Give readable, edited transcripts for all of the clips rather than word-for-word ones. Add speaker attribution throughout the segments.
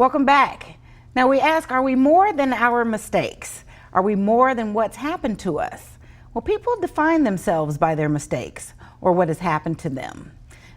Speaker 1: Welcome back. Now we ask, are we more than our mistakes? Are we more than what's happened to us? Well, people define themselves by their mistakes or what has happened to them.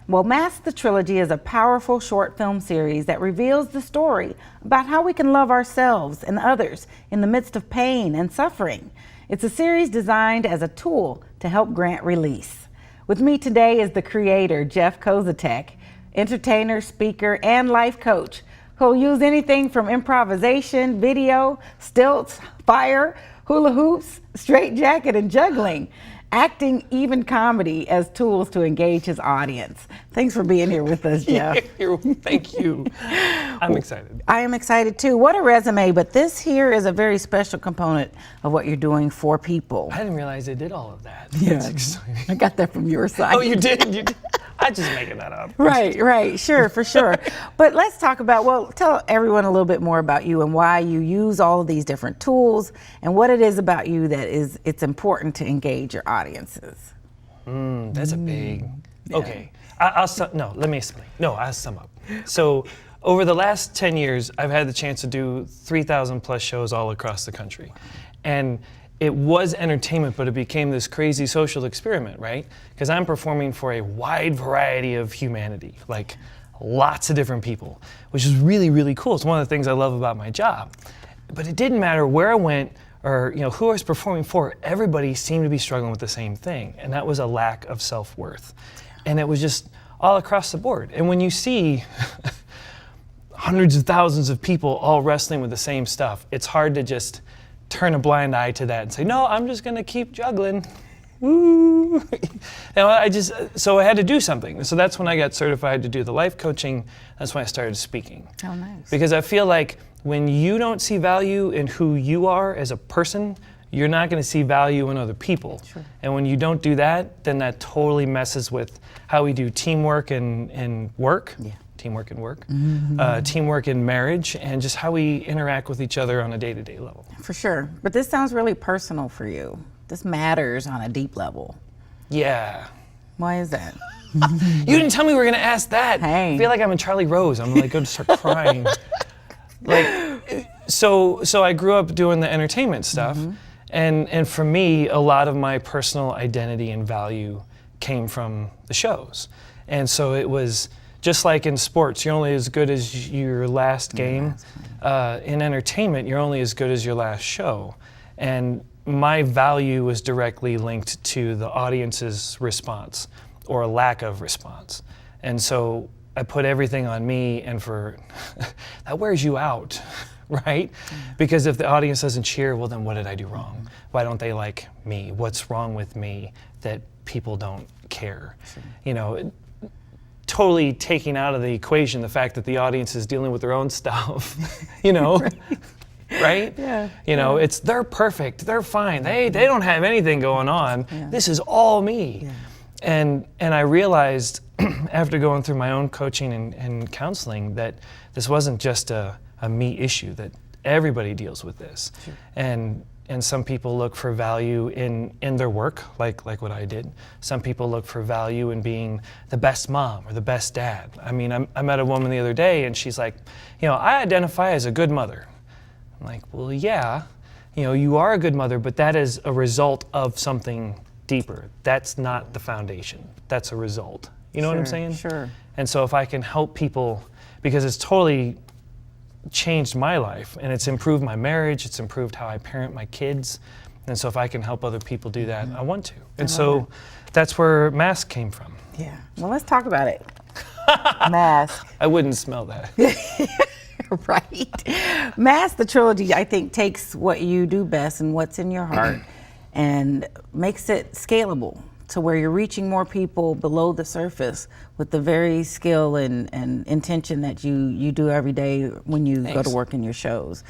Speaker 1: Well, Mask the Trilogy is a powerful short film series that reveals the story about how we can love ourselves and others in the midst of pain and suffering. It's a series designed as a tool to help grant release. With me today is the creator, Jeff Koziatek, entertainer, speaker, and life coach, who'll use anything from improvisation, video, stilts, fire, hula hoops, straitjacket, and juggling, acting, even comedy as tools to engage his audience. Thanks for being here with us, Jeff.
Speaker 2: Thank you. I'm excited.
Speaker 1: I am excited too. What a resume, but this here is a very special component of what you're doing for people.
Speaker 2: I didn't realize they did all of that.
Speaker 1: Yeah.
Speaker 2: That's exciting.
Speaker 1: I got that from your side.
Speaker 2: Oh, you did? You did? I'm just making that up.
Speaker 1: Right, sure, for sure. But let's talk about, well, tell everyone a little bit more about you and why you use all of these different tools and what it is about you that it's important to engage your audiences.
Speaker 2: That's a big,
Speaker 1: Yeah.
Speaker 2: okay. I'll sum up. So over the last 10 years, I've had the chance to do 3,000 plus shows all across the country. And it was entertainment, but it became this crazy social experiment, right? Because I'm performing for a wide variety of humanity, like lots of different people, which is really, really cool. It's one of the things I love about my job. But it didn't matter where I went or who I was performing for, everybody seemed to be struggling with the same thing, and that was a lack of self-worth. And it was just all across the board. And when you see hundreds of thousands of people all wrestling with the same stuff, it's hard to just turn a blind eye to that and say, no, I'm just gonna keep juggling. Woo! So I had to do something. So that's when I got certified to do the life coaching. That's when I started speaking.
Speaker 1: Oh, nice.
Speaker 2: Because I feel like when you don't see value in who you are as a person, you're not gonna see value in other people.
Speaker 1: Sure.
Speaker 2: And when you don't do that, then that totally messes with how we do teamwork and work.
Speaker 1: Yeah.
Speaker 2: Teamwork and work, teamwork in marriage, and just how we interact with each other on a day-to-day level.
Speaker 1: For sure. But this sounds really personal for you. This matters on a deep level.
Speaker 2: Yeah.
Speaker 1: Why is that?
Speaker 2: You didn't tell me we were gonna ask that.
Speaker 1: Hey.
Speaker 2: I feel like I'm in Charlie Rose. I'm like going to start crying. So I grew up doing the entertainment stuff, and for me, a lot of my personal identity and value came from the shows. And so it was just like in sports, you're only as good as your last game. In entertainment, you're only as good as your last show. And my value was directly linked to the audience's response or lack of response. And so I put everything on me, and that wears you out, right? Because if the audience doesn't cheer, well then what did I do wrong? Why don't they like me? What's wrong with me that people don't care? Totally taking out of the equation the fact that the audience is dealing with their own stuff, right?
Speaker 1: Yeah.
Speaker 2: It's they're perfect, they're fine, they don't have anything going on.
Speaker 1: Yeah.
Speaker 2: This is all me.
Speaker 1: Yeah.
Speaker 2: And I realized after going through my own coaching and counseling that this wasn't just a me issue, that everybody deals with this.
Speaker 1: Sure.
Speaker 2: And some people look for value in their work, like what I did. Some people look for value in being the best mom or the best dad. I mean, I met a woman the other day and she's like, I identify as a good mother. I'm like, well, yeah, you are a good mother, but that is a result of something deeper. That's not the foundation. That's a result. You know what I'm saying?
Speaker 1: Sure.
Speaker 2: And so if I can help people, because it's totally changed my life and it's improved my marriage, it's improved how I parent my kids. And so if I can help other people do that, I want to. And so that's where Mask came from.
Speaker 1: Yeah. Well, let's talk about it. Mask.
Speaker 2: I wouldn't smell that.
Speaker 1: Right. Mask the Trilogy, I think, takes what you do best and what's in your heart and makes it scalable to where you're reaching more people below the surface with the very skill and intention that you do every day when you go to work in your shows.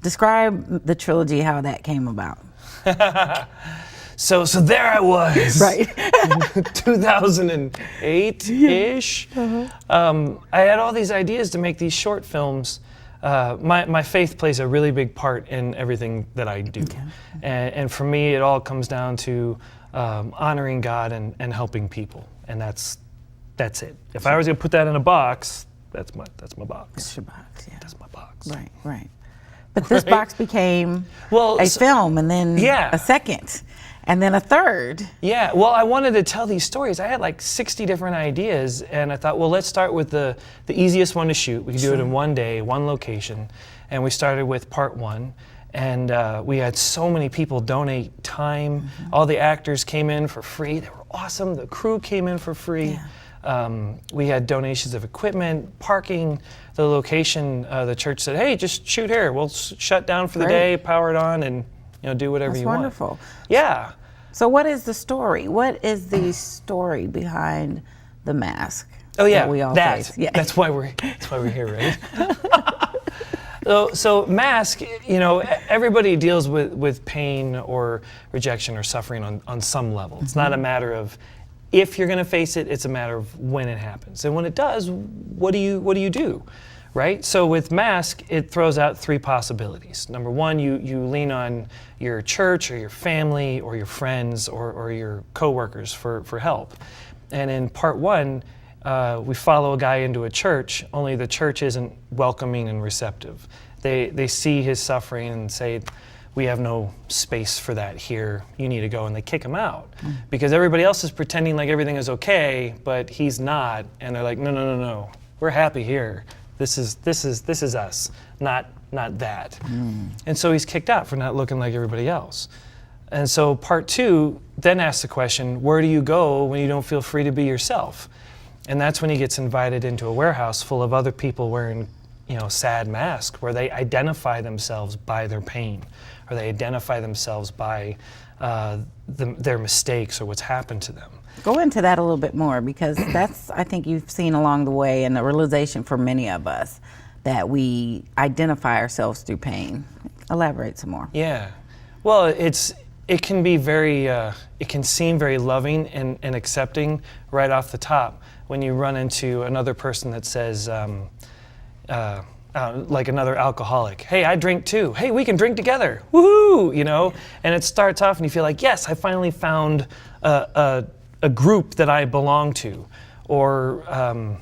Speaker 1: Describe the Trilogy, how that came about.
Speaker 2: So there I was,
Speaker 1: Right.
Speaker 2: 2008-ish. I had all these ideas to make these short films. My faith plays a really big part in everything that I do. Okay. And for me, it all comes down to honoring God and helping people. And that's it. If I was gonna put that in a box, that's my box.
Speaker 1: That's your box, yeah.
Speaker 2: That's my box. box.
Speaker 1: Right, right. But this box became
Speaker 2: Well,
Speaker 1: a film, and then
Speaker 2: yeah.
Speaker 1: a second, and then a third.
Speaker 2: Yeah, well, I wanted to tell these stories. I had like 60 different ideas, and I thought, well, let's start with the easiest one to shoot. We could do it in one day, one location, and we started with part 1. And we had so many people donate time. All the actors came in for free. They were awesome. The crew came in for free. Yeah. We had donations of equipment, parking. The location, the church said, hey, just shoot here. We'll shut down for the day, power it on, and do whatever you want.
Speaker 1: That's wonderful.
Speaker 2: Yeah.
Speaker 1: So what is the story? What is the story behind the mask?
Speaker 2: Oh yeah,
Speaker 1: that we all face? Yeah.
Speaker 2: That's why we're here, right? So mask, everybody deals with pain or rejection or suffering on some level. It's not a matter of if you're going to face it, it's a matter of when it happens. And when it does, what do you do? Right? So with mask, it throws out 3 possibilities. Number 1, you lean on your church or your family or your friends or your coworkers for help. And in part 1, we follow a guy into a church, only the church isn't welcoming and receptive. They see his suffering and say, we have no space for that here, you need to go, and they kick him out. Because everybody else is pretending like everything is okay, but he's not, and they're like, no, we're happy here. This is us, not that. And so he's kicked out for not looking like everybody else. And so part 2 then asks the question, where do you go when you don't feel free to be yourself? And that's when he gets invited into a warehouse full of other people wearing, sad masks, where they identify themselves by their pain, or they identify themselves by their mistakes or what's happened to them.
Speaker 1: Go into that a little bit more, because that's, I think you've seen along the way, and the realization for many of us that we identify ourselves through pain. Elaborate some more.
Speaker 2: Yeah. Well, it can be very, it can seem very loving and accepting right off the top when you run into another person that says, like another alcoholic, hey, I drink too. Hey, we can drink together. Woohoo! And it starts off and you feel like, yes, I finally found a group that I belong to, or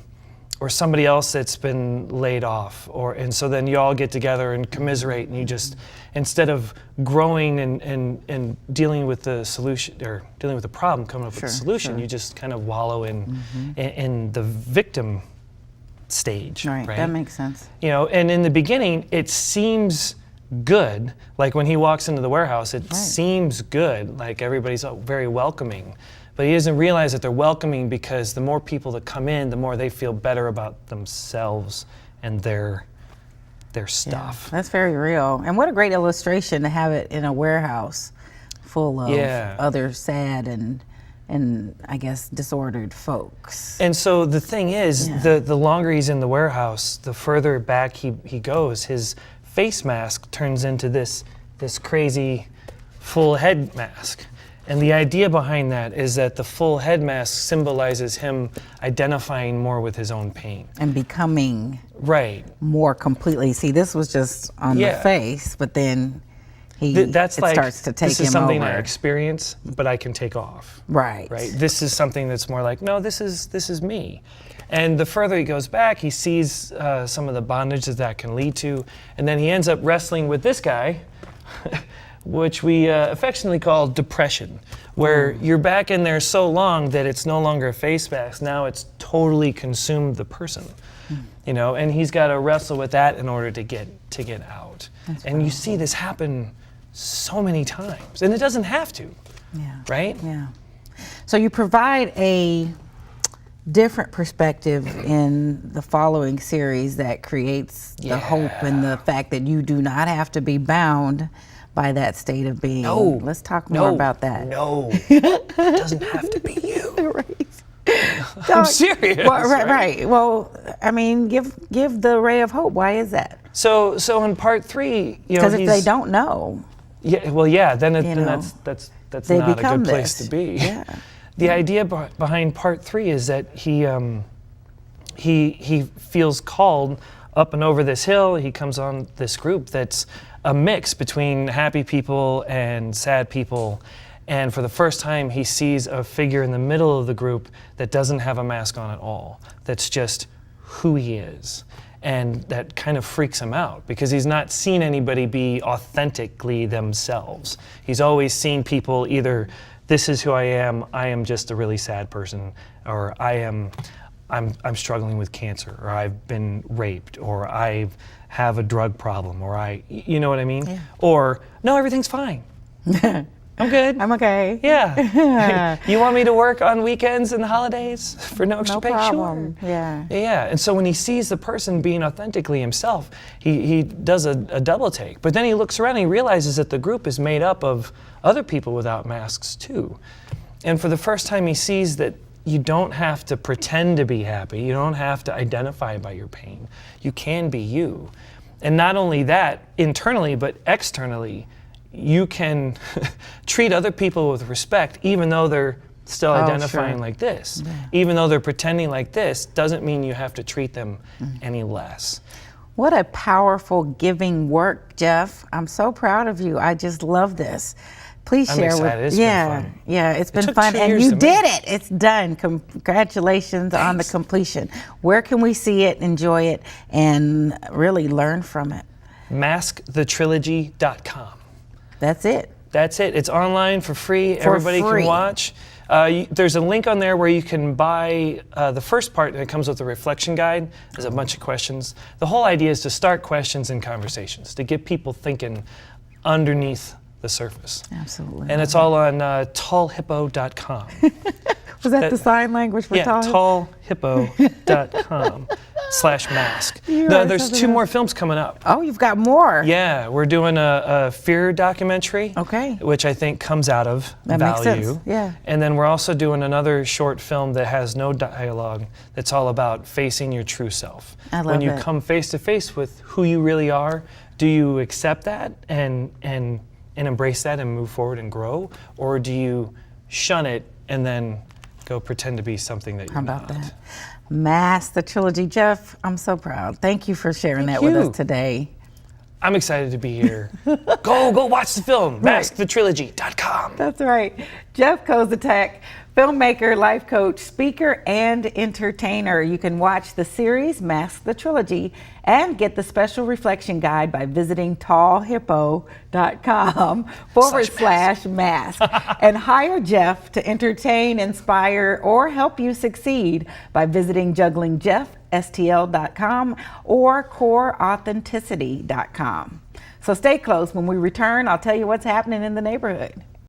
Speaker 2: somebody else that's been laid off, and so then you all get together and commiserate, and you just, instead of growing and dealing with the solution, or dealing with the problem, coming up with a solution, you just kind of wallow in the victim stage.
Speaker 1: Right, that makes sense.
Speaker 2: And in the beginning, it seems good. Like when he walks into the warehouse, it seems good, like everybody's very welcoming. But he doesn't realize that they're welcoming because the more people that come in, the more they feel better about themselves and their stuff.
Speaker 1: Yeah, that's very real. And what a great illustration to have it in a warehouse full of other sad and I guess disordered folks.
Speaker 2: And so the thing is, the longer he's in the warehouse, the further back he goes, his face mask turns into this crazy full head mask. And the idea behind that is that the full head mask symbolizes him identifying more with his own pain.
Speaker 1: And becoming more completely. See, this was just on the face, but then starts to take him over.
Speaker 2: This is something I experience, but I can take off.
Speaker 1: Right.
Speaker 2: This is something that's more like, no, this is me. And the further he goes back, he sees some of the bondage that can lead to, and then he ends up wrestling with this guy, which we affectionately call depression, where you're back in there so long that it's no longer a face mask. Now it's totally consumed the person, and he's got to wrestle with that in order to get out. That's and powerful. You see this happen so many times, and it doesn't have to, right?
Speaker 1: Yeah. So you provide a different perspective in the following series that creates the hope and the fact that you do not have to be bound by that state of being.
Speaker 2: No.
Speaker 1: Let's talk more about that.
Speaker 2: No, it doesn't have to be you. I'm serious.
Speaker 1: Well, right. Well, I mean, give the ray of hope. Why is that?
Speaker 2: So in part 3,
Speaker 1: because if they don't know,
Speaker 2: then that's not a good place to be.
Speaker 1: Yeah.
Speaker 2: The idea behind part 3 is that he feels called up and over this hill. He comes on this group that's a mix between happy people and sad people. And for the first time, he sees a figure in the middle of the group that doesn't have a mask on at all. That's just who he is. And that kind of freaks him out because he's not seen anybody be authentically themselves. He's always seen people either, this is who I am just a really sad person, or I'm struggling with cancer, or I've been raped, or I have a drug problem, or you know what I mean?
Speaker 1: Yeah.
Speaker 2: Or, no, everything's fine. I'm good.
Speaker 1: I'm okay.
Speaker 2: Yeah. You want me to work on weekends and holidays for no extra
Speaker 1: No
Speaker 2: pay?
Speaker 1: problem.
Speaker 2: Sure.
Speaker 1: Yeah.
Speaker 2: Yeah. And so when he sees the person being authentically himself, he does a double take. But then he looks around and he realizes that the group is made up of other people without masks too. And for the first time, he sees that you don't have to pretend to be happy. You don't have to identify by your pain. You can be you. And not only that, internally, but externally, you can treat other people with respect, even though they're still identifying like this. Yeah. Even though they're pretending like this, doesn't mean you have to treat them any less.
Speaker 1: What a powerful, giving work, Jeff. I'm so proud of you. I just love this. Please share
Speaker 2: excited. It's been fun.
Speaker 1: Yeah, it's been
Speaker 2: took
Speaker 1: fun,
Speaker 2: 2
Speaker 1: and
Speaker 2: years
Speaker 1: you
Speaker 2: to
Speaker 1: did
Speaker 2: make.
Speaker 1: it. It's done. Congratulations on the completion. Where can we see it, enjoy it, and really learn from it?
Speaker 2: MaskTheTrilogy.com.
Speaker 1: That's it.
Speaker 2: That's it. It's online for free. Everybody can watch. There's a link on there where you can buy the first part that comes with the reflection guide. There's a bunch of questions. The whole idea is to start questions and conversations, to get people thinking underneath the surface.
Speaker 1: Absolutely.
Speaker 2: And it's all on tallhippo.com.
Speaker 1: Was that the sign language for
Speaker 2: tallhippo.com/mask. There's 2 more films coming up.
Speaker 1: Oh, you've got more.
Speaker 2: Yeah, we're doing a fear documentary,
Speaker 1: Okay.
Speaker 2: which I think comes out of
Speaker 1: That
Speaker 2: value.
Speaker 1: makes sense. Yeah.
Speaker 2: And then we're also doing another short film that has no dialogue, that's all about facing your true self.
Speaker 1: I love
Speaker 2: when you
Speaker 1: it.
Speaker 2: come face to face with who you really are, do you accept that and embrace that and move forward and grow? Or do you shun it and then go pretend to be something that you're not?
Speaker 1: How about that? Mask the Trilogy. Jeff, I'm so proud. Thank you for sharing that with us today.
Speaker 2: I'm excited to be here. Go watch the film. MaskTheTrilogy.com.
Speaker 1: That's right. Jeff Koziatek, filmmaker, life coach, speaker, and entertainer. You can watch the series Mask the Trilogy and get the special reflection guide by visiting tallhippo.com/mask and hire Jeff to entertain, inspire, or help you succeed by visiting JugglingJeffSTL.com or CoreAuthenticity.com. So stay close. When we return, I'll tell you what's happening in the neighborhood.